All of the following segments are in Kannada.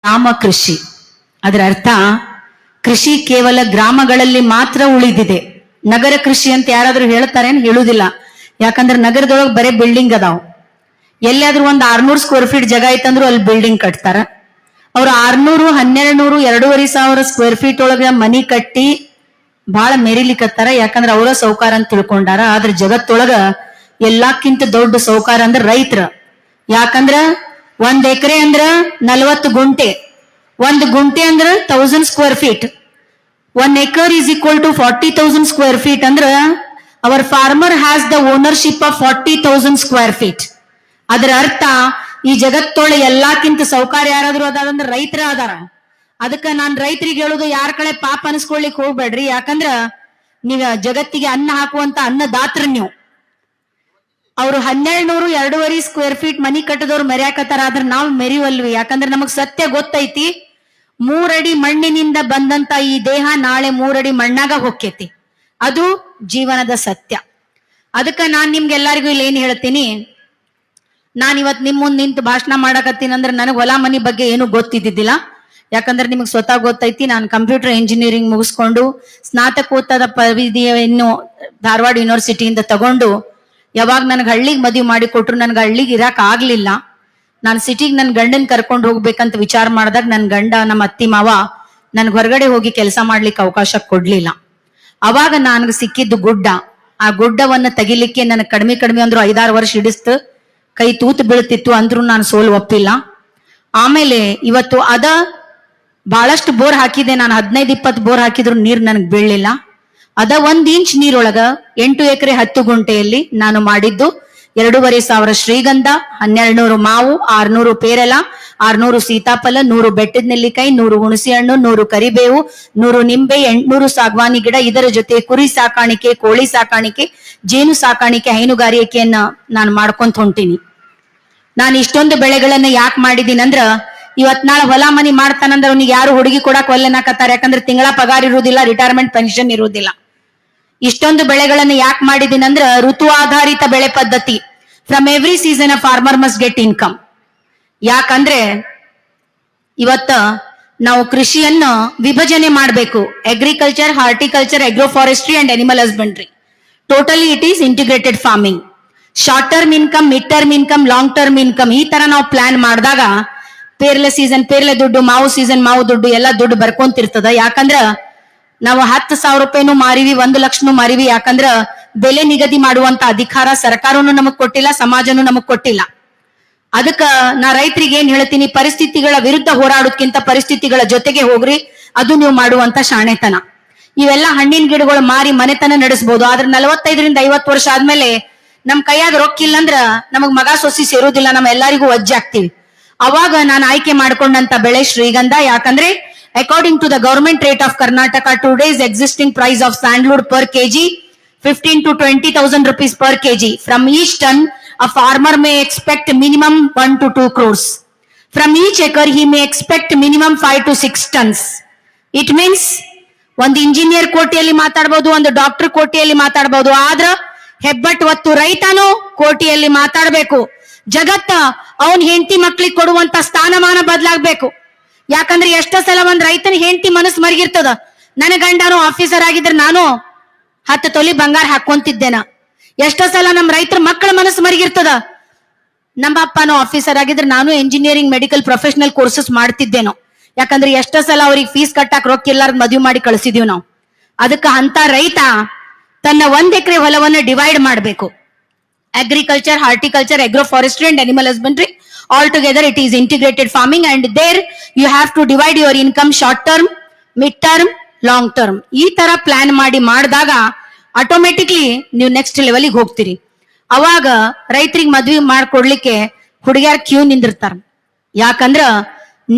ಗ್ರಾಮ ಕೃಷಿ. ಅದರ ಅರ್ಥ ಕೃಷಿ ಕೇವಲ ಗ್ರಾಮಗಳಲ್ಲಿ ಮಾತ್ರ ಉಳಿದಿದೆ. ನಗರ ಕೃಷಿ ಅಂತ ಯಾರಾದ್ರೂ ಹೇಳ್ತಾರೇನು? ಹೇಳುದಿಲ್ಲ. ಯಾಕಂದ್ರೆ ನಗರದೊಳಗೆ ಬರೇ ಬಿಲ್ಡಿಂಗ್ ಅದಾವ್. ಎಲ್ಲಾದ್ರೂ ಒಂದ್ 600 ಸ್ಕ್ವೇರ್ ಫೀಟ್ ಜಾಗ ಐತಂದ್ರು ಅಲ್ಲಿ ಬಿಲ್ಡಿಂಗ್ ಕಟ್ತಾರ. ಅವ್ರು 600, 1200, 2500 ಸ್ಕ್ವೇರ್ ಫೀಟ್ ಒಳಗ ಮನಿ ಕಟ್ಟಿ ಬಹಳ ಮೆರಿಲಿಕತ್ತಾರ. ಯಾಕಂದ್ರ ಅವರ ಸೌಕಾರ ಅಂತ ತಿಳ್ಕೊಂಡಾರ. ಆದ್ರ ಜಗತ್ತೊಳಗ ಎಲ್ಲಕ್ಕಿಂತ ದೊಡ್ಡ ಸೌಕಾರ ಅಂದ್ರ ರೈತರ. ಯಾಕಂದ್ರ 1 ಎಕರೆ ಅಂದ್ರ 40 ಗುಂಟೆ, 1 ಗುಂಟೆ ಅಂದ್ರ 1000 square feet. 1 acre is equal to 40,000 square feet. ಅಂದ್ರ our farmer has the ownership of 40,000 square feet. ಅದರ ಅರ್ಥ ಈ ಜಗತ್ತೊಳ ಎಲ್ಲಕ್ಕಿಂತ ಸೌಕಾರ ಯಾರಾದ್ರೂ ಅದಾರಂದ್ರ ರೈತರ ಅದಾರ. ಅದಕ್ಕ ನಾನ್ ರೈತರಿಗೆ ಹೇಳುದು, ಯಾರ ಕಡೆ ಪಾಪ ಅನ್ಸ್ಕೊಳ್ಲಿಕ್ ಹೋಗ್ಬೇಡ್ರಿ. ಯಾಕಂದ್ರ ನೀವ ಜಗತ್ತಿಗೆ ಅನ್ನ ಹಾಕುವಂತ ಅನ್ನದಾತ್ರ ನೀವು. ಅವ್ರು 1200, 2.5 ಸ್ಕ್ವೇರ್ ಫೀಟ್ ಮನಿ ಕಟ್ಟದವ್ರು ಮೆರ್ಯಾಕತ್ತಾರ. ಆದ್ರ ನಾವು ಮೆರಿವಲ್ವಿ. ಯಾಕಂದ್ರ ನಮಗ್ ಸತ್ಯ ಗೊತ್ತೈತಿ, 3 ಅಡಿ ಮಣ್ಣಿನಿಂದ ಬಂದಂತ ಈ ದೇಹ ನಾಳೆ 3 ಅಡಿ ಮಣ್ಣಾಗ ಹೊಕ್ಕೇತಿ. ಅದು ಜೀವನದ ಸತ್ಯ. ಅದಕ್ಕ ನಾನ್ ನಿಮ್ಗೆಲ್ಲರಿಗೂ ಇಲ್ಲಿ ಏನ್ ಹೇಳ್ತೀನಿ, ನಾನ್ ಇವತ್ ನಿಮ್ ಮುಂದ್ ನಿಂತು ಭಾಷಣ ಮಾಡಕತ್ತೀನಿ ಅಂದ್ರೆ ನನಗ್ ಹೊಲ ಮನಿ ಬಗ್ಗೆ ಏನು ಗೊತ್ತಿದ್ದಿದ್ದಿಲ್ಲ. ಯಾಕಂದ್ರೆ ನಿಮಗ್ ಸ್ವತಃ ಗೊತ್ತೈತಿ, ನಾನು ಕಂಪ್ಯೂಟರ್ ಇಂಜಿನಿಯರಿಂಗ್ ಮುಗಿಸ್ಕೊಂಡು ಸ್ನಾತಕೋತ್ತರ ಪದವಿಯನ್ನು ಧಾರವಾಡ ಯೂನಿವರ್ಸಿಟಿಯಿಂದ ತಗೊಂಡು, ಯಾವಾಗ ನನ್ಗೆ ಹಳ್ಳಿಗೆ ಮದುವೆ ಮಾಡಿ ಕೊಟ್ರು ನನ್ಗೆ ಹಳ್ಳಿಗೆ ಇರಾಕ್ ಆಗ್ಲಿಲ್ಲ. ನಾನು ಸಿಟಿಗೆ ನನ್ ಗಂಡನ್ ಕರ್ಕೊಂಡು ಹೋಗ್ಬೇಕಂತ ವಿಚಾರ ಮಾಡಿದಾಗ ನನ್ ಗಂಡ, ನಮ್ಮ ಅತ್ತಿ ಮಾವ ನನ್ಗೆ ಹೊರಗಡೆ ಹೋಗಿ ಕೆಲಸ ಮಾಡ್ಲಿಕ್ಕೆ ಅವಕಾಶ ಕೊಡ್ಲಿಲ್ಲ. ಅವಾಗ ನನಗೆ ಸಿಕ್ಕಿದ್ದು ಗುಡ್ಡ. ಆ ಗುಡ್ಡವನ್ನ ತೆಗಿಲಿಕ್ಕೆ ನನಗೆ ಕಡಿಮೆ ಅಂದ್ರು 5-6 ವರ್ಷ ಹಿಡಿಸ್ತು. ಕೈ ತೂತು ಬೀಳ್ತಿತ್ತು, ಅಂದ್ರೂ ನಾನು ಸೋಲು ಒಪ್ಪಿಲ್ಲ. ಆಮೇಲೆ ಇವತ್ತು ಬಹಳಷ್ಟು ಬೋರ್ ಹಾಕಿದೆ ನಾನು. 15-20 ಬೋರ್ ಹಾಕಿದ್ರು ನೀರ್ ನನಗ್ ಬೀಳಲಿಲ್ಲ. 1 ಇಂಚ್ ನೀರೊಳಗ 8 ಎಕರೆ 10 ಗುಂಟೆಯಲ್ಲಿ ನಾನು ಮಾಡಿದ್ದು 2,500 ಶ್ರೀಗಂಧ, 1200 ಮಾವು, 600 ಪೇರಲ, 600 ಸೀತಾಫಲ, 100 ಬೆಟ್ಟದ ನೆಲ್ಲಿಕಾಯಿ, 100 ಹುಣಸೆ ಹಣ್ಣು, 100 ಕರಿಬೇವು, 100 ನಿಂಬೆ, 800 ಸಾಗವಾನಿ ಗಿಡ. ಇದರ ಜೊತೆ ಕುರಿ ಸಾಕಾಣಿಕೆ, ಕೋಳಿ ಸಾಕಾಣಿಕೆ, ಜೇನು ಸಾಕಾಣಿಕೆ, ಹೈನುಗಾರಿಕೆಯನ್ನ ನಾನು ಮಾಡ್ಕೊಂತ ಹೊಂಟೀನಿ. ನಾನು ಇಷ್ಟೊಂದು ಬೆಳೆಗಳನ್ನ ಯಾಕೆ ಮಾಡಿದೀನಿ ಅಂದ್ರ, ಇವತ್ ನಾಳೆ ಹೊಲ ಮನಿ ಮಾಡ್ತಾನಂದ್ರ ಅವ್ನಿಗೆ ಯಾರು ಹುಡುಗಿ ಕೊಡಕ್ ಒಲ್ಲೆನಾಕತ್ತಾರ. ಯಾಕಂದ್ರೆ ತಿಂಗಳ ಪಗಾರ ಇರುವುದಿಲ್ಲ, ರಿಟೈರ್ಮೆಂಟ್ ಪೆನ್ಷನ್ ಇರುವುದಿಲ್ಲ. ಇಷ್ಟೊಂದು ಬೆಳೆಗಳನ್ನ ಯಾಕೆ ಮಾಡಿದೀನಿ ಅಂದ್ರ, ಋತು ಆಧಾರಿತ ಬೆಳೆ ಪದ್ಧತಿ. From every season a farmer must get income. ಯಾಕಂದ್ರೆ ಇವತ್ತ ನಾವು ಕೃಷಿಯನ್ನ ವಿಭಜನೆ ಮಾಡಬೇಕು. Agriculture, horticulture, agro forestry and animal husbandry. Totally it is integrated farming. Short term income, mid term income, long term income, ಈ ತರ ನಾವು ಪ್ಲಾನ್ ಮಾಡಿದಾಗ ಪೇರ್ಲೆ ಸೀಸನ್ ಪೇರ್ಲೆ ದುಡ್ಡು, ಮಾವು ಸೀಸನ್ ಮಾವು ದುಡ್ಡು ಎಲ್ಲ ದುಡ್ಡು ಬರ್ಕೊಂತಿರ್ತದ. ಯಾಕಂದ್ರ ನಾವು 10,000 ರೂಪಾಯಿನೂ ಮಾರಿವಿ, 1 ಲಕ್ಷನೂ ಮಾರಿವಿ. ಯಾಕಂದ್ರ ಬೆಲೆ ನಿಗದಿ ಮಾಡುವಂತ ಅಧಿಕಾರ ಸರ್ಕಾರನು ನಮಗ್ ಕೊಟ್ಟಿಲ್ಲ, ಸಮಾಜನೂ ನಮಗ್ ಕೊಟ್ಟಿಲ್ಲ. ಅದಕ್ಕ ನಾ ರೈತರಿಗೆ ಏನ್ ಹೇಳ್ತೀನಿ, ಪರಿಸ್ಥಿತಿಗಳ ವಿರುದ್ಧ ಹೋರಾಡೋದ್ಕಿಂತ ಪರಿಸ್ಥಿತಿಗಳ ಜೊತೆಗೆ ಹೋಗ್ರಿ. ಅದು ನೀವು ಮಾಡುವಂತ ಶಾಣೆತನ. ಇವೆಲ್ಲ ಹಣ್ಣಿನ ಗಿಡಗಳು ಮಾರಿ ಮನೆತನ ನಡೆಸಬಹುದು. ಆದ್ರೆ 45-50 ವರ್ಷ ಆದ್ಮೇಲೆ ನಮ್ ಕೈಯಾಗ ರೊಕ್ಕ ಇಲ್ಲ ಅಂದ್ರ ನಮಗ್ ಮಗ ಸೊಸಿ ಸೇರುದಿಲ್ಲ, ನಮ್ಮ ಎಲ್ಲರಿಗೂ ವಜ್ಜೆ ಆಗ್ತೀವಿ. ಅವಾಗ ನಾನು ಆಯ್ಕೆ ಮಾಡ್ಕೊಂಡಂತ ಬೆಳೆ ಶ್ರೀಗಂಧ. ಯಾಕಂದ್ರೆ according to the government rate of Karnataka, today's existing price of sandalwood per kg 15,000 to 20,000 rupees per kg. From each ton, a farmer may expect minimum 1 to 2 crores. From each acre, he may expect minimum 5 to 6 tons. It means ಒಂದು ಇಂಜಿನಿಯರ್ ಕೋಟಿಯಲ್ಲಿ ಮಾತಾಡಬಹುದು, ಒಂದು ಡಾಕ್ಟರ್ ಕೋಟಿಯಲ್ಲಿ ಮಾತಾಡಬಹುದು. ಆದ್ರ ಹೆಬ್ಬಟ್ ಹೊತ್ತು ರೈತನು ಕೋಟಿಯಲ್ಲಿ ಮಾತಾಡಬೇಕು. ಜಗತ್ತ ಅವನ್ ಹೆಂಡತಿ ಮಕ್ಳಿಗೆ ಕೊಡುವಂತ ಸ್ಥಾನಮಾನ ಬದಲಾಗಬೇಕು. ಯಾಕಂದ್ರೆ ಎಷ್ಟೋ ಸಲ ಒಂದ್ ರೈತನ ಹೆಂಡತಿ ಮನಸ್ಸು ಮರಿಗಿರ್ತದ. ನನ್ನ ಗಂಡನು ಆಫೀಸರ್ ಆಗಿದ್ರೆ ನಾನು 10 ತೊಲಿ ಬಂಗಾರ ಹಾಕೊಂತಿದ್ದೇನ. ಎಷ್ಟೋ ಸಲ ನಮ್ ರೈತರ ಮಕ್ಕಳ ಮನಸ್ಸು ಮರಿಗಿರ್ತದ. ನಮ್ಮ ಅಪ್ಪನೂ ಆಫೀಸರ್ ಆಗಿದ್ರೆ ನಾನು ಎಂಜಿನಿಯರಿಂಗ್ ಮೆಡಿಕಲ್ ಪ್ರೊಫೆಷನಲ್ ಕೋರ್ಸಸ್ ಮಾಡ್ತಿದ್ದೇನೋ. ಯಾಕಂದ್ರೆ ಎಷ್ಟೋ ಸಲ ಅವ್ರಿಗೆ ಫೀಸ್ ಕಟ್ಟಾಕ್ ರೊಕ್ಕ ಎಲ್ಲಾರು ಮದುವೆ ಮಾಡಿ ಕಳಿಸಿದೀವಿ ನಾವು. ಅದಕ್ಕ ಅಂತ ರೈತ ತನ್ನ 1 ಎಕರೆ ಹೊಲವನ್ನ ಡಿವೈಡ್ ಮಾಡಬೇಕು. Agriculture, horticulture, agro forestry and animal husbandry. All together it is integrated farming and there you have to divide your income short term, mid term, long term. ಈ ತರ ಪ್ಲಾನ್ ಮಾಡಿದಾಗ ಆಟೋಮೆಟಿಕ್ಲಿ ನೀವು ನೆಕ್ಸ್ಟ್ ಲೆವೆಲ್ಗೆ ಹೋಗ್ತೀರಿ. ಅವಾಗ ರೈತರಿಗೆ ಮದ್ವೆ ಮಾಡ್ಕೊಡ್ಲಿಕ್ಕೆ ಹುಡುಗಿಯರ್ ಕ್ಯೂ ನಿಂದಿರ್ತಾರ. ಯಾಕಂದ್ರ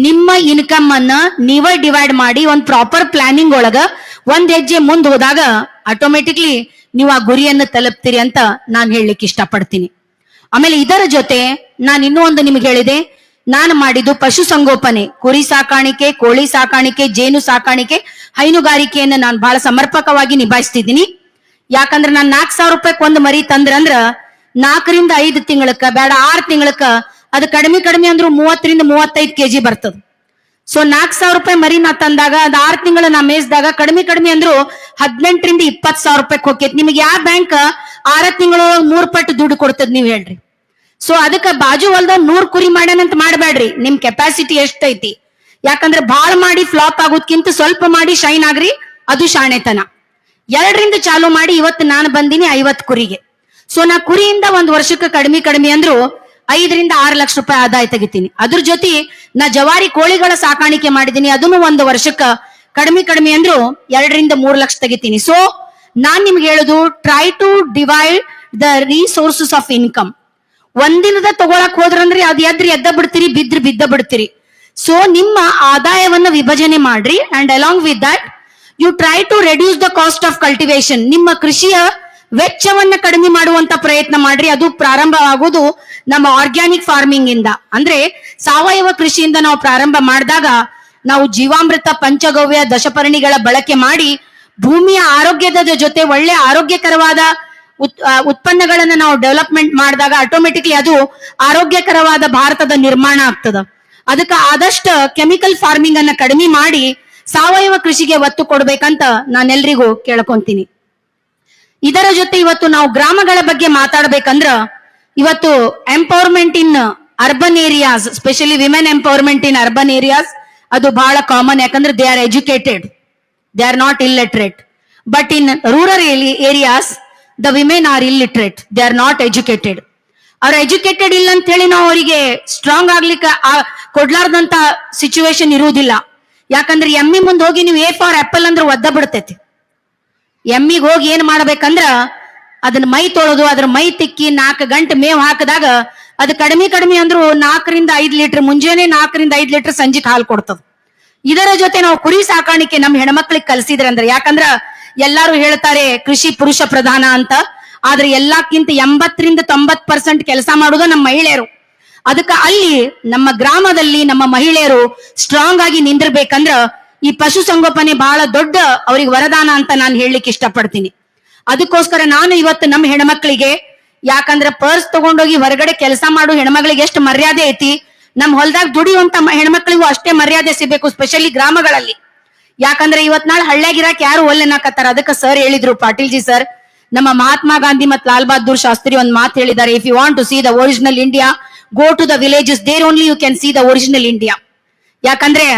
ನಿಮ್ಮ ಇನ್ಕಮ್ ಅನ್ನ ನೀವೇ ಡಿವೈಡ್ ಮಾಡಿ ಒಂದ್ ಪ್ರಾಪರ್ ಪ್ಲಾನಿಂಗ್ ಒಳಗ 1 ಹೆಜ್ಜೆ ಮುಂದೆ ಹೋದಾಗ ಆಟೋಮೆಟಿಕ್ಲಿ ನೀವು ಆ ಗುರಿಯನ್ನು ತಲುಪ್ತೀರಿ ಅಂತ ನಾನು ಹೇಳಲಿಕ್ಕೆ ಇಷ್ಟಪಡ್ತೀನಿ. ಆಮೇಲೆ ಇದರ ಜೊತೆ ನಾನು ಇನ್ನೂ ಒಂದು ನಿಮ್ಗೆ ಹೇಳಿದೆ, ನಾನು ಮಾಡಿದ್ದು ಪಶು ಸಂಗೋಪನೆ, ಕುರಿ ಸಾಕಾಣಿಕೆ, ಕೋಳಿ ಸಾಕಾಣಿಕೆ, ಜೇನು ಸಾಕಾಣಿಕೆ, ಹೈನುಗಾರಿಕೆಯನ್ನ ನಾನು ಬಹಳ ಸಮರ್ಪಕವಾಗಿ ನಿಭಾಯಿಸ್ತಿದ್ದೀನಿ. ಯಾಕಂದ್ರೆ ನಾನು 4,000 ರೂಪಾಯಿಗೆ ಒಂದು ಮರಿ ತಂದ್ರಂದ್ರ 4-5 ತಿಂಗಳಕ್ಕ ಬೇಡ 6 ತಿಂಗಳಕ್ಕ ಅದು ಕಡಿಮೆ ಅಂದ್ರೂ 30-35 kg ಬರ್ತದ. ಸೊ 4,000 ರೂಪಾಯಿ ಮರಿ ನಾ ತಂದಾಗ ಅದ್ 6 ತಿಂಗಳು ನಾ ಮೇಯಿಸಿದಾಗ ಕಡಿಮೆ ಅಂದ್ರು 18ರಿಂದ 20,000 ರೂಪಾಯಿ ಹೋಗ್ತೈತಿ. ನಿಮ್ಗೆ ಯಾವ ಬ್ಯಾಂಕ್ 6 ತಿಂಗಳು 3 ಪಟ್ಟು ದುಡ್ಡು ಕೊಡ್ತದ ನೀವ್ ಹೇಳ್ರಿ. ಸೊ ಅದಕ್ಕ ಬಾಜು ಹೊಲ್ದ 100 ಕುರಿ ಮಾಡ್ಯಾನಂತ ಮಾಡ್ಬೇಡ್ರಿ. ನಿಮ್ ಕೆಪಾಸಿಟಿ ಎಷ್ಟೈತಿ? ಯಾಕಂದ್ರೆ ಬಾಳ್ ಮಾಡಿ ಫ್ಲಾಪ್ ಆಗೋದ್ಕಿಂತ ಸ್ವಲ್ಪ ಮಾಡಿ ಶೈನ್ ಆಗ್ರಿ, ಅದು ಶಾಣೆತನ. 2ರಿಂದ ಚಾಲು ಮಾಡಿ ಇವತ್ತು ನಾನು ಬಂದಿನಿ 50 ಕುರಿಗೆ. ಸೊ ನಾ ಕುರಿಯಿಂದ ಒಂದ್ ವರ್ಷಕ್ಕೆ ಕಡಿಮೆ ಅಂದ್ರು 5ರಿಂದ 6 ಲಕ್ಷ ರೂಪಾಯಿ ಆದಾಯ ತೆಗಿತೀನಿ. ಅದ್ರ ಜೊತೆ ನಾ ಜವಾರಿ ಕೋಳಿಗಳ ಸಾಕಾಣಿಕೆ ಮಾಡಿದೀನಿ, ಅದನ್ನು ಒಂದು ವರ್ಷಕ್ಕ ಕಡಿಮೆ ಅಂದ್ರು 2ರಿಂದ 3 ಲಕ್ಷ ತೆಗಿತೀನಿ. ಸೊ ನಾನ್ ನಿಮ್ಗೆ ಹೇಳುದು, try to divide the resources of income. ಒಂದಿನದ ತಗೊಳಕ್ ಹೋದ್ರಂದ್ರೆ ಅದ್ ಎದ್ದ ಬಿಡ್ತೀರಿ, ಬಿದ್ದ ಬಿಡ್ತೀರಿ. ಸೊ ನಿಮ್ಮ ಆದಾಯವನ್ನ ವಿಭಜನೆ ಮಾಡ್ರಿ. And along with that you try to reduce the cost of cultivation. ನಿಮ್ಮ ಕೃಷಿಯ ವೆಚ್ಚವನ್ನ ಕಡಿಮೆ ಮಾಡುವಂತ ಪ್ರಯತ್ನ ಮಾಡ್ರಿ. ಅದು ಪ್ರಾರಂಭವಾಗುವುದು ನಮ್ಮ ಆರ್ಗ್ಯಾನಿಕ್ ಫಾರ್ಮಿಂಗ್ ಇಂದ. ಅಂದ್ರೆ ಸಾವಯವ ಕೃಷಿಯಿಂದ ನಾವು ಪ್ರಾರಂಭ ಮಾಡಿದಾಗ ನಾವು ಜೀವಾಮೃತ, ಪಂಚಗವ್ಯ, ದಶಪರ್ಣಿಗಳ ಬಳಕೆ ಮಾಡಿ ಭೂಮಿಯ ಆರೋಗ್ಯದ ಜೊತೆ ಒಳ್ಳೆ ಆರೋಗ್ಯಕರವಾದ ಉತ್ಪನ್ನಗಳನ್ನ ನಾವು ಡೆವಲಪ್ಮೆಂಟ್ ಮಾಡಿದಾಗ ಆಟೋಮೆಟಿಕ್ಲಿ ಅದು ಆರೋಗ್ಯಕರವಾದ ಭಾರತದ ನಿರ್ಮಾಣ ಆಗ್ತದ. ಅದಕ್ಕೆ ಆದಷ್ಟು ಕೆಮಿಕಲ್ ಫಾರ್ಮಿಂಗ್ ಅನ್ನ ಕಡಿಮೆ ಮಾಡಿ ಸಾವಯವ ಕೃಷಿಗೆ ಒತ್ತು ಕೊಡ್ಬೇಕಂತ ನಾನೆಲ್ರಿಗೂ ಕೇಳ್ಕೊಂತೀನಿ. ಇದರ ಜೊತೆ ಇವತ್ತು ನಾವು ಗ್ರಾಮಗಳ ಬಗ್ಗೆ ಮಾತಾಡ್ಬೇಕಂದ್ರ ಇವತ್ತು ಎಂಪವರ್ಮೆಂಟ್ ಇನ್ urban areas, specially women empowerment ಇನ್ ಅರ್ಬನ್ ಏರಿಯಾಸ್ ಅದು ಬಹಳ ಕಾಮನ್. ಯಾಕಂದ್ರೆ they are educated, they are not illiterate. But in rural areas the women are illiterate, they are not educated. ಅವ್ರು ಎಜುಕೇಟೆಡ್ ಇಲ್ಲ ಅಂತ ಹೇಳಿ ನಾವು ಅವರಿಗೆ ಸ್ಟ್ರಾಂಗ್ ಆಗ್ಲಿಕ್ಕೆ ಕೊಡ್ಲಾರ್ದಂತ ಸಿಚುವೇಶನ್ ಇರುವುದಿಲ್ಲ. ಯಾಕಂದ್ರೆ ಎಮ್ಮಿ ಮುಂದೆ ಹೋಗಿ ನೀವು ಎ ಫಾರ್ ಆಪಲ್ ಅಂದ್ರೆ ಒದ್ದ ಬಿಡ್ತೈತಿ. ಎಮ್ಮಿಗೆ ಹೋಗಿ ಏನ್ ಮಾಡ್ಬೇಕಂದ್ರ ಅದನ್ನ ಮೈ ತೊಳೆದು ಅದ್ರ ಮೈ ತಿಕ್ಕಿ 4 ಗಂಟೆ ಮೇವ್ ಹಾಕಿದಾಗ ಅದು ಕಡಿಮೆ ಅಂದ್ರು 4ರಿಂದ 5 ಲೀಟರ್, ಮುಂಜಾನೆ 4ರಿಂದ 5 ಲೀಟರ್ ಸಂಜೆಗೆ ಹಾಲು ಕೊಡ್ತದ. ಇದರ ಜೊತೆ ನಾವು ಕುರಿ ಸಾಕಾಣಿಕೆ ನಮ್ಮ ಹೆಣ್ಮಕ್ಳಿಗೆ ಕಲಿಸಿದ್ರೆ ಅಂದ್ರೆ, ಯಾಕಂದ್ರ ಎಲ್ಲಾರು ಹೇಳ್ತಾರೆ ಕೃಷಿ ಪುರುಷ ಪ್ರಧಾನ ಅಂತ, ಆದ್ರೆ ಎಲ್ಲಕ್ಕಿಂತ 80ರಿಂದ 90% ಕೆಲಸ ಮಾಡೋದು ನಮ್ಮ ಮಹಿಳೆಯರು. ಅದಕ್ಕೆ ಅಲ್ಲಿ ನಮ್ಮ ಗ್ರಾಮದಲ್ಲಿ ನಮ್ಮ ಮಹಿಳೆಯರು ಸ್ಟ್ರಾಂಗ್ ಆಗಿ ನಿಂದಿರ್ಬೇಕಂದ್ರ ಈ ಪಶು ಸಂಗೋಪನೆ ಬಹಳ ದೊಡ್ಡ ಅವ್ರಿಗೆ ವರದಾನ ಅಂತ ನಾನು ಹೇಳಲಿಕ್ಕೆ ಇಷ್ಟಪಡ್ತೀನಿ. ಅದಕ್ಕೋಸ್ಕರ ನಾನು ಇವತ್ತು ನಮ್ಮ ಹೆಣ್ಮಕ್ಳಿಗೆ, ಯಾಕಂದ್ರೆ ಪರ್ಸ್ ತಗೊಂಡೋಗಿ ಹೊರಗಡೆ ಕೆಲಸ ಮಾಡೋ ಹೆಣ್ಮಕ್ಳಿಗೆ ಎಷ್ಟು ಮರ್ಯಾದೆ ಐತಿ, ನಮ್ ಹೊಲದಾಗ ದುಡಿಯುವಂತ ಹೆಣ್ಮಕ್ಳಿಗೂ ಅಷ್ಟೇ ಮರ್ಯಾದೆ ಸಿಗಬೇಕು, ಸ್ಪೆಷಲಿ ಗ್ರಾಮಗಳಲ್ಲಿ. ಯಾಕಂದ್ರೆ ಇವತ್ ನಾಳೆ ಹಳ್ಳ್ಯಾಗಿರಾಕ್ ಯಾರು ಒಲ್ಲೆನಾಕತ್ತಾರ. ಅದಕ್ಕೆ ಸರ್ ಹೇಳಿದ್ರು, ಪಾಟೀಲ್ ಜಿ ಸರ್, ನಮ್ಮ ಮಹಾತ್ಮ ಗಾಂಧಿ ಮತ್ತು ಲಾಲ್ ಬಹದ್ದೂರ್ ಶಾಸ್ತ್ರಿ ಒಂದ್ ಮಾತು ಹೇಳಿದ್ದಾರೆ, if you want to see the original India go to the villages, there only you can see the original India. ಯಾಕಂದ್ರೆ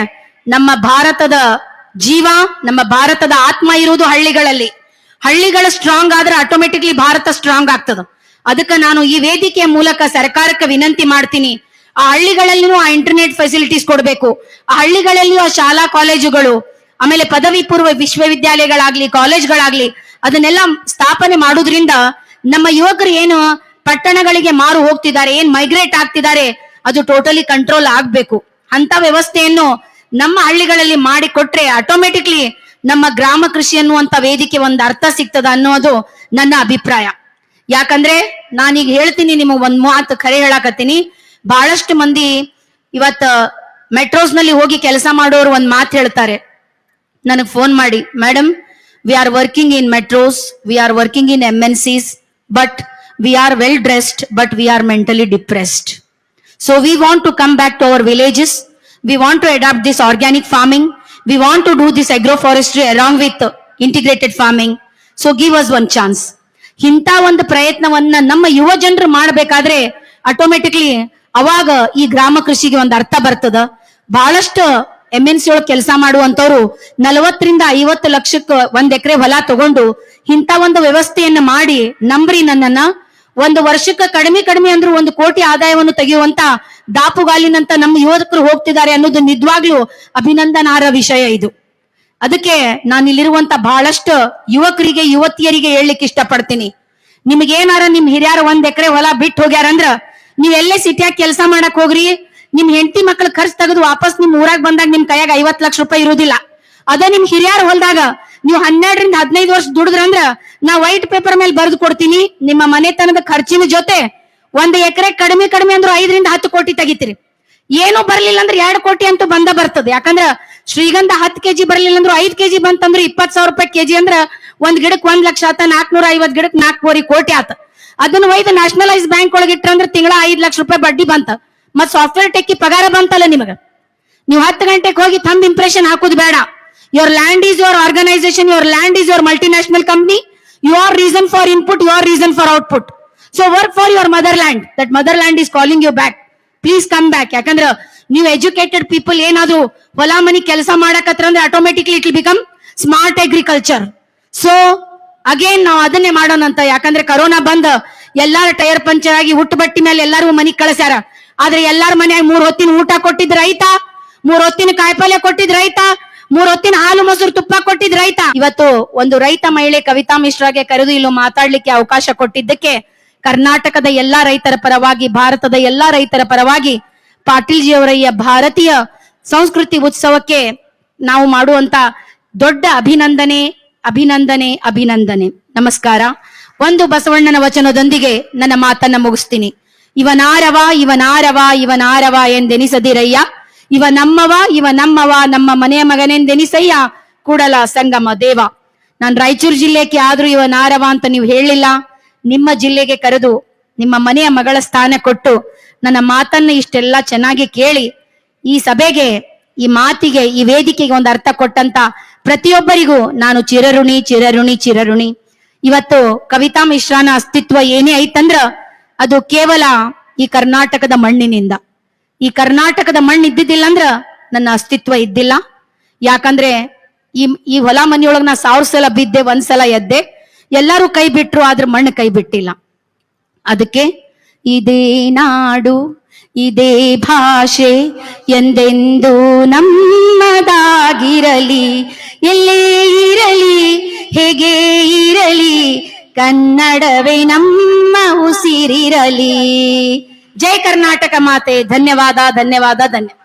ನಮ್ಮ ಭಾರತದ ಜೀವ, ನಮ್ಮ ಭಾರತದ ಆತ್ಮ ಇರುವುದು ಹಳ್ಳಿಗಳಲ್ಲಿ. ಹಳ್ಳಿಗಳು ಸ್ಟ್ರಾಂಗ್ ಆದ್ರೆ ಆಟೋಮೆಟಿಕ್ಲಿ ಭಾರತ ಸ್ಟ್ರಾಂಗ್ ಆಗ್ತದ. ಅದಕ್ಕೆ ನಾನು ಈ ವೇದಿಕೆಯ ಮೂಲಕ ಸರ್ಕಾರಕ್ಕೆ ವಿನಂತಿ ಮಾಡ್ತೀನಿ, ಆ ಹಳ್ಳಿಗಳಲ್ಲಿನೂ ಆ ಇಂಟರ್ನೆಟ್ ಫೆಸಿಲಿಟೀಸ್ ಕೊಡ್ಬೇಕು. ಆ ಹಳ್ಳಿಗಳಲ್ಲಿಯೂ ಆ ಶಾಲಾ ಕಾಲೇಜುಗಳು, ಆಮೇಲೆ ಪದವಿ ಪೂರ್ವ ವಿಶ್ವವಿದ್ಯಾಲಯಗಳಾಗ್ಲಿ, ಕಾಲೇಜ್ಗಳಾಗ್ಲಿ ಅದನ್ನೆಲ್ಲ ಸ್ಥಾಪನೆ ಮಾಡೋದ್ರಿಂದ ನಮ್ಮ ಯುವಕರು ಏನು ಪಟ್ಟಣಗಳಿಗೆ ಮಾರು ಹೋಗ್ತಿದ್ದಾರೆ, ಏನ್ ಮೈಗ್ರೇಟ್ ಆಗ್ತಿದ್ದಾರೆ, ಅದು ಟೋಟಲಿ ಕಂಟ್ರೋಲ್ ಆಗ್ಬೇಕು. ಅಂತ ವ್ಯವಸ್ಥೆಯನ್ನು ನಮ್ಮ ಹಳ್ಳಿಗಳಲ್ಲಿ ಮಾಡಿ ಕೊಟ್ರೆ ಆಟೋಮೆಟಿಕ್ಲಿ ನಮ್ಮ ಗ್ರಾಮ ಕೃಷಿ ಅನ್ನುವಂತ ವೇದಿಕೆ ಒಂದು ಅರ್ಥ ಸಿಗ್ತದ ಅನ್ನೋದು ನನ್ನ ಅಭಿಪ್ರಾಯ. ಯಾಕಂದ್ರೆ ನಾನೀಗ ಹೇಳ್ತೀನಿ, ನಿಮಗೆ ಒಂದ್ ಮಾತು ಖರೆ ಹೇಳಾಕತ್ತೀನಿ. ಬಹಳಷ್ಟು ಮಂದಿ ಇವತ್ತ ಮೆಟ್ರೋಸ್ ನಲ್ಲಿ ಹೋಗಿ ಕೆಲಸ ಮಾಡೋರು ಒಂದ್ ಮಾತು ಹೇಳ್ತಾರೆ, ನನಗೆ ಫೋನ್ ಮಾಡಿ, madam we are working in metros, we are working in MNCs, but we are well dressed but we are mentally depressed. So we want to come back to our villages, we want to adopt this organic farming, we want to do this agroforestry along with integrated farming. So give us one chance. ಇಂಥ ಒಂದು ಪ್ರಯತ್ನವನ್ನ ನಮ್ಮ ಯುವ ಜನರು ಮಾಡಬೇಕಾದ್ರೆ ಆಟೋಮೆಟಿಕ್ಲಿ ಅವಾಗ ಈ ಗ್ರಾಮ ಕೃಷಿಗೆ ಒಂದು ಅರ್ಥ ಬರ್ತದ. ಬಹಳಷ್ಟು MNC ಒಳಗೆ ಕೆಲಸ ಮಾಡುವಂತವ್ರು 40ರಿಂದ 50 ಲಕ್ಷಕ್ಕೆ 1 ಎಕರೆ ಹೊಲ ತಗೊಂಡು ಇಂಥ ಒಂದು ವ್ಯವಸ್ಥೆಯನ್ನ ಮಾಡಿ, ನಂಬ್ರಿ ನನ್ನನ್ನ, ಒಂದು ವರ್ಷಕ್ಕೆ ಕಡಿಮೆ ಅಂದ್ರೂ 1 ಕೋಟಿ ಆದಾಯವನ್ನು ತೆಗೆಯುವಂತ ದಾಪುಗಾಲಿನಂತ ನಮ್ಮ ಯುವಕರು ಹೋಗ್ತಿದ್ದಾರೆ ಅನ್ನೋದು ನಿಜವಾಗ್ಲೂ ಅಭಿನಂದನಾರ್ಹ ವಿಷಯ ಇದು. ಅದಕ್ಕೆ ನಾನು ಇಲ್ಲಿರುವಂತ ಬಹಳಷ್ಟು ಯುವಕರಿಗೆ, ಯುವತಿಯರಿಗೆ ಹೇಳಲಿಕ್ಕೆ ಇಷ್ಟಪಡ್ತೀನಿ, ನಿಮ್ಗೇನಾರ ನಿಮ್ ಹಿರಿಯರ 1 ಎಕರೆ ಹೊಲ ಬಿಟ್ಟು ಹೋಗ್ಯಾರಂದ್ರ ನೀವ್ ಎಲ್ಲೇ ಸಿಟಿಯಾಗ ಕೆಲಸ ಮಾಡಕ್ ಹೋಗ್ರಿ, ನಿಮ್ ಹೆಂಡತಿ ಮಕ್ಳ ಖರ್ಚು ತೆಗೆದು ವಾಪಸ್ ನಿಮ್ ಊರಾಗ ಬಂದಾಗ ನಿಮ್ ಕೈಯಾಗ 50 ಲಕ್ಷ ರೂಪಾಯಿ ಇರುವುದಿಲ್ಲ. ಅದ ನಿಮ್ ಹಿರಿಯರ ಹೊಲದಾಗ ನೀವು 12ರಿಂದ 15 ವರ್ಷ ದುಡಿದ್ರಂದ್ರ ನಾ ವೈಟ್ ಪೇಪರ್ ಮೇಲೆ ಬರೆದು ಕೊಡ್ತೀನಿ, ನಿಮ್ಮ ಮನೆತನದ ಖರ್ಚಿನ ಜೊತೆ 1 ಎಕರೆ ಕಡಿಮೆ ಅಂದ್ರೂ 5ರಿಂದ 10 ಕೋಟಿ ತೆಗಿತೀರಿ. ಏನು ಬರ್ಲಿಲ್ಲ ಅಂದ್ರೆ 2 ಕೋಟಿ ಅಂತೂ ಬರ್ತದೆ. ಯಾಕಂದ್ರ ಶ್ರೀಗಂಧ 10 ಕೆಜಿ ಬರ್ಲಿಲ್ಲ ಅಂದ್ರೂ 5 ಕೆಜಿ ಬಂತಂದ್ರೆ 20,000 ರೂಪಾಯಿ ಕೆಜಿ ಅಂದ್ರ ಒಂದ್ ಗಿಡಕ್ 1 ಲಕ್ಷ ಆತ, 450 ಗಿಡಕ್ 4 ಕೋಟಿ ಆತ. ಅದನ್ನ ಒಯ್ದು ನ್ಯಾಷನಲೈಸ್ ಬ್ಯಾಂಕ್ ಒಳಗೆ ಇಟ್ರಂದ್ರೆ ತಿಂಗಳ 5 ಲಕ್ಷ ರೂಪಾಯಿ ಬಡ್ಡಿ ಬಂತ, ಮತ್ ಸಾಫ್ಟ್ವೇರ್ ಟೆಕ್ಕಿ ಪಗಾರ ಬಂತಲ್ಲ ನಿಮಗ. ನೀವು 10 ಗಂಟೆಗೆ ಹೋಗಿ ಥಂಬ್ ಇಂಪ್ರೆಷನ್ ಹಾಕುದು ಬೇಡ. Your land is your organisation, your land is your multinational company, your reason for input, your reason for output. So work for your mother land. That mother land is calling you back. Please come back. ಯಾಕಂದ್ರೆ ನೀವು ಎಜುಕೇಟೆಡ್ ಪೀಪಲ್ ಏನಾದ್ರು ಹೊಲ ಮನಿ ಕೆಲಸ ಮಾಡಕತ್ರ ಅಂದ್ರೆ automatically it will become smart agriculture. So again ನಾವು ಅದನ್ನೇ ಮಾಡೋಣ ಅಂತ. ಯಾಕಂದ್ರೆ ಕರೋನಾ ಬಂದ್ ಎಲ್ಲಾರ ಟೈರ್ ಪಂಚರ್ ಆಗಿ ಹುಟ್ಟು ಬಟ್ಟಿ ಮೇಲೆ ಎಲ್ಲಾರು ಮನಿಗ್ ಕಳಿಸ್ಯಾರ. ಆದ್ರೆ ಎಲ್ಲಾರ ಮನ್ಯಾಗ 3 ಹೊತ್ತಿನ ಊಟ ಕೊಟ್ಟಿದ್ ರೈತ, 3 ಹೊತ್ತಿನ ಕಾಯಿಪಲ್ಯ ಕೊಟ್ಟಿದ್ ರೈತ, 3 ಹೊತ್ತಿನ ಹಾಲು ಮೊಸರು ತುಪ್ಪ ಕೊಟ್ಟಿದ್ ರೈತ. ಇವತ್ತು ಒಂದು ರೈತ ಮಹಿಳೆ ಕವಿತಾ ಮಿಶ್ರಾಗೆ ಕರೆದು ಇಲ್ಲೂ ಮಾತಾಡ್ಲಿಕ್ಕೆ ಅವಕಾಶ ಕೊಟ್ಟಿದ್ದಕ್ಕೆ ಕರ್ನಾಟಕದ ಎಲ್ಲಾ ರೈತರ ಪರವಾಗಿ, ಭಾರತದ ಎಲ್ಲಾ ರೈತರ ಪರವಾಗಿ ಪಾಟೀಲ್ ಜಿ ಅವರ ಈ ಭಾರತೀಯ ಸಂಸ್ಕೃತಿ ಉತ್ಸವಕ್ಕೆ ನಾವು ಮಾಡುವಂತ ದೊಡ್ಡ ಅಭಿನಂದನೆ ಅಭಿನಂದನೆ ಅಭಿನಂದನೆ. ನಮಸ್ಕಾರ. ಒಂದು ಬಸವಣ್ಣನ ವಚನದೊಂದಿಗೆ ನನ್ನ ಮಾತನ್ನ ಮುಗಿಸ್ತೀನಿ. ಇವನಾರವ ಇವನಾರವ ಇವನಾರವ ಎಂದೆನಿಸದಿರಯ್ಯ, ಇವ ನಮ್ಮವ ಇವ ನಮ್ಮವ ನಮ್ಮ ಮನೆಯ ಮಗನೆಂದೆನಿಸಯ್ಯ ಕೂಡಲ ಸಂಗಮ ದೇವ. ನಾನು ರಾಯಚೂರು ಜಿಲ್ಲೆಗೆ ಆದ್ರೂ ಇವನಾರವ ಅಂತ ನೀವು ಹೇಳಿಲ್ಲ. ನಿಮ್ಮ ಜಿಲ್ಲೆಗೆ ಕರೆದು ನಿಮ್ಮ ಮನೆಯ ಮಗಳ ಸ್ಥಾನ ಕೊಟ್ಟು ನನ್ನ ಮಾತನ್ನ ಇಷ್ಟೆಲ್ಲ ಚೆನ್ನಾಗಿ ಕೇಳಿ ಈ ಸಭೆಗೆ, ಈ ಮಾತಿಗೆ, ಈ ವೇದಿಕೆಗೆ ಒಂದು ಅರ್ಥ ಕೊಟ್ಟಂತ ಪ್ರತಿಯೊಬ್ಬರಿಗೂ ನಾನು ಚಿರಋಣಿ ಚಿರಋಣಿ ಚಿರಋಣಿ. ಇವತ್ತು ಕವಿತಾ ಮಿಶ್ರಾನ ಅಸ್ತಿತ್ವ ಏನೇ ಐತಂದ್ರ ಅದು ಕೇವಲ ಈ ಕರ್ನಾಟಕದ ಮಣ್ಣಿನಿಂದ. ಈ ಕರ್ನಾಟಕದ ಮಣ್ಣು ಇದ್ದಿದ್ದಿಲ್ಲ ಅಂದ್ರ ನನ್ನ ಅಸ್ತಿತ್ವ ಇದ್ದಿಲ್ಲ. ಯಾಕಂದ್ರೆ ಈ ಹೊಲ ಮನೆಯೊಳಗ ನಾ 1000 ಸಲ ಬಿದ್ದೆ, 1 ಸಲ ಎದ್ದೆ. ಎಲ್ಲರೂ ಕೈ ಬಿಟ್ರು, ಆದ್ರೆ ಮಣ್ಣು ಕೈ ಬಿಟ್ಟಿಲ್ಲ. ಅದಕ್ಕೆ ಇದೇ ನಾಡು ಇದೇ ಭಾಷೆ ಎಂದೆಂದು ನಮ್ಮದಾಗಿರಲಿ, ಎಲ್ಲೇ ಇರಲಿ ಹೇಗೆ ಇರಲಿ ಕನ್ನಡವೇ ನಮ್ಮ ಉಸಿರಿರಲಿ. ಜೈ ಕರ್ನಾಟಕ ಮಾತೆ. ಧನ್ಯವಾದ ಧನ್ಯವಾದ ಧನ್ಯವಾದ.